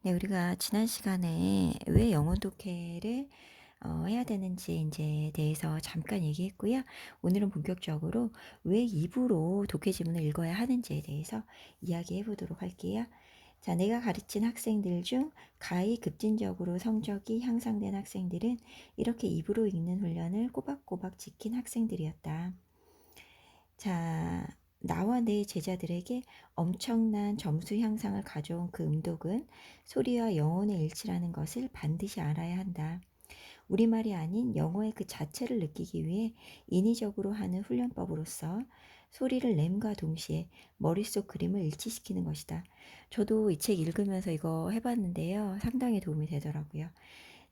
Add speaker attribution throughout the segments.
Speaker 1: 네, 우리가 지난 시간에 왜 영어 독해를 해야 되는지 인제 대해서 잠깐 얘기했고요. 오늘은 본격적으로 왜 입으로 독해 지문을 읽어야 하는지에 대해서 이야기해 보도록 할게요. 자, 내가 가르친 학생들 중 가히 급진적으로 성적이 향상된 학생들은 이렇게 입으로 읽는 훈련을 꼬박꼬박 지킨 학생들이었다. 자, 나와 내 제자들에게 엄청난 점수 향상을 가져온 그 음독은 소리와 영혼의 일치라는 것을 반드시 알아야 한다. 우리말이 아닌 영어의 그 자체를 느끼기 위해 인위적으로 하는 훈련법으로서 소리를 램과 동시에 머릿속 그림을 일치시키는 것이다. 저도 이 책 읽으면서 이거 해봤는데요. 상당히 도움이 되더라고요.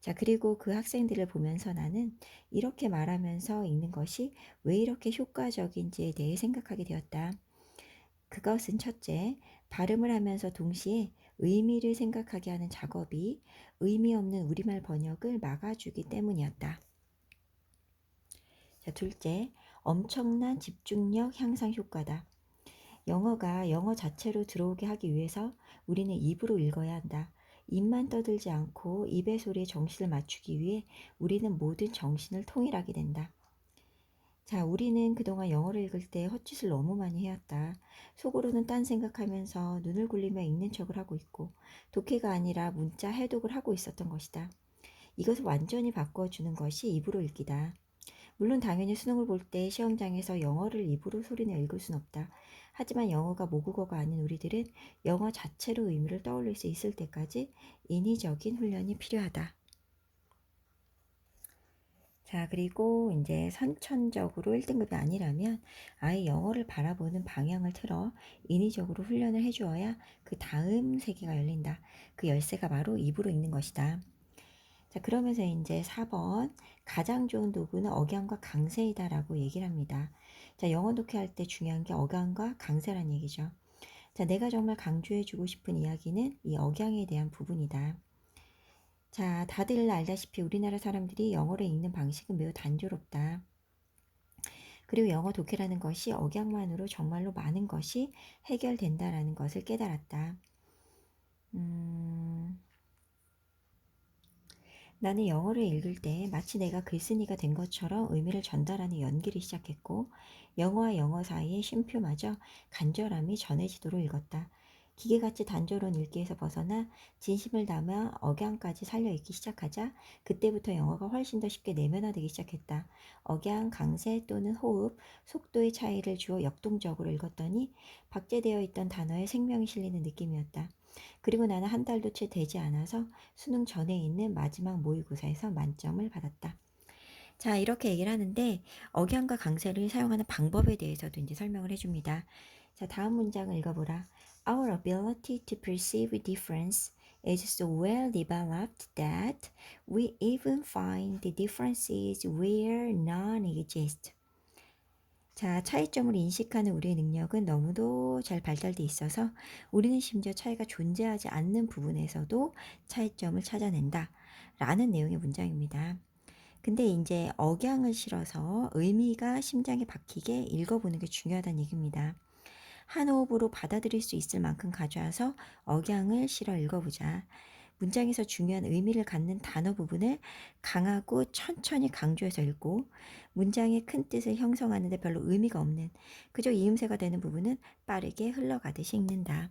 Speaker 1: 자, 그리고 그 학생들을 보면서 나는 이렇게 말하면서 읽는 것이 왜 이렇게 효과적인지에 대해 생각하게 되었다. 그것은 첫째, 발음을 하면서 동시에 의미를 생각하게 하는 작업이 의미 없는 우리말 번역을 막아주기 때문이었다. 자, 둘째, 엄청난 집중력 향상 효과다. 영어가 영어 자체로 들어오게 하기 위해서 우리는 입으로 읽어야 한다. 입만 떠들지 않고 입의 소리에 정신을 맞추기 위해 우리는 모든 정신을 통일하게 된다. 자, 우리는 그동안 영어를 읽을 때 헛짓을 너무 많이 해왔다. 속으로는 딴 생각하면서 눈을 굴리며 읽는 척을 하고 있고 독해가 아니라 문자 해독을 하고 있었던 것이다. 이것을 완전히 바꿔주는 것이 입으로 읽기다. 물론 당연히 수능을 볼 때 시험장에서 영어를 입으로 소리내 읽을 순 없다. 하지만 영어가 모국어가 아닌 우리들은 영어 자체로 의미를 떠올릴 수 있을 때까지 인위적인 훈련이 필요하다. 자, 그리고 이제 선천적으로 1등급이 아니라면 아예 영어를 바라보는 방향을 틀어 인위적으로 훈련을 해주어야 그 다음 세계가 열린다. 그 열쇠가 바로 입으로 읽는 것이다. 자, 그러면서 이제 4번 가장 좋은 도구는 억양과 강세이다라고 얘기를 합니다. 자, 영어 독해할 때 중요한 게 억양과 강세란 얘기죠. 자, 내가 정말 강조해주고 싶은 이야기는 이 억양에 대한 부분이다. 자, 다들 알다시피 우리나라 사람들이 영어를 읽는 방식은 매우 단조롭다. 그리고 영어 독해라는 것이 억양만으로 정말로 많은 것이 해결된다라는 것을 깨달았다. 나는 영어를 읽을 때 마치 내가 글쓴이가 된 것처럼 의미를 전달하는 연기를 시작했고 영어와 영어 사이의 쉼표마저 간절함이 전해지도록 읽었다. 기계같이 단조로운 읽기에서 벗어나 진심을 담아 억양까지 살려 읽기 시작하자 그때부터 영어가 훨씬 더 쉽게 내면화되기 시작했다. 억양, 강세 또는 호흡, 속도의 차이를 주어 역동적으로 읽었더니 박제되어 있던 단어에 생명이 실리는 느낌이었다. 그리고 나는 한 달도 채 되지 않아서 수능 전에 있는 마지막 모의고사에서 만점을 받았다. 자, 이렇게 얘기를 하는데 억양과 강세를 사용하는 방법에 대해서도 이제 설명을 해줍니다. 자, 다음 문장을 읽어보라. Our ability to perceive difference is so well developed that we even find the differences where none exist. 자, 차이점을 인식하는 우리의 능력은 너무도 잘 발달돼 있어서 우리는 심지어 차이가 존재하지 않는 부분에서도 차이점을 찾아낸다. 라는 내용의 문장입니다. 근데 이제 억양을 실어서 의미가 심장에 박히게 읽어보는 게 중요하다는 얘기입니다. 한 호흡으로 받아들일 수 있을 만큼 가져와서 억양을 실어 읽어보자. 문장에서 중요한 의미를 갖는 단어 부분을 강하고 천천히 강조해서 읽고 문장의 큰 뜻을 형성하는 데 별로 의미가 없는 그저 이음새가 되는 부분은 빠르게 흘러가듯이 읽는다.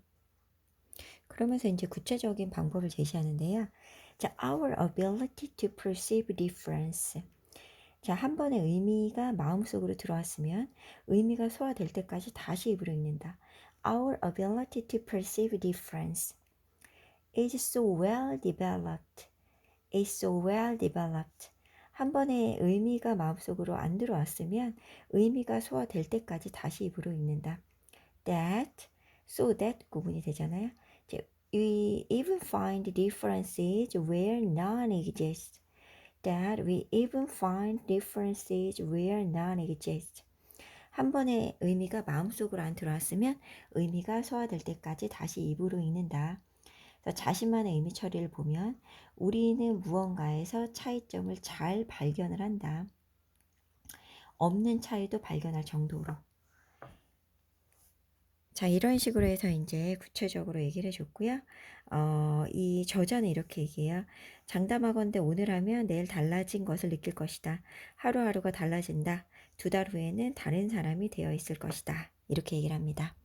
Speaker 1: 그러면서 이제 구체적인 방법을 제시하는데요. 자, our ability to perceive difference. 자, 한 번의 의미가 마음속으로 들어왔으면 의미가 소화될 때까지 다시 입으로 읽는다. Our ability to perceive difference is so well developed. is so well developed. 한 번의 의미가 마음속으로 안 들어왔으면 의미가 소화될 때까지 다시 입으로 읽는다. That, so that 구분이 되잖아요. 이제 we even find differences where none exist. That we even find differences where none exist. 한 번의 의미가 마음속으로 안 들어왔으면 의미가 소화될 때까지 다시 입으로 읽는다. 자신만의 의미 처리를 보면 우리는 무언가에서 차이점을 잘 발견을 한다. 없는 차이도 발견할 정도로. 자, 이런 식으로 해서 이제 구체적으로 얘기를 해 줬고요. 이 저자는 이렇게 얘기해요. "장담하건대 오늘 하면 내일 달라진 것을 느낄 것이다. 하루하루가 달라진다. 두 달 후에는 다른 사람이 되어 있을 것이다." 이렇게 얘기를 합니다.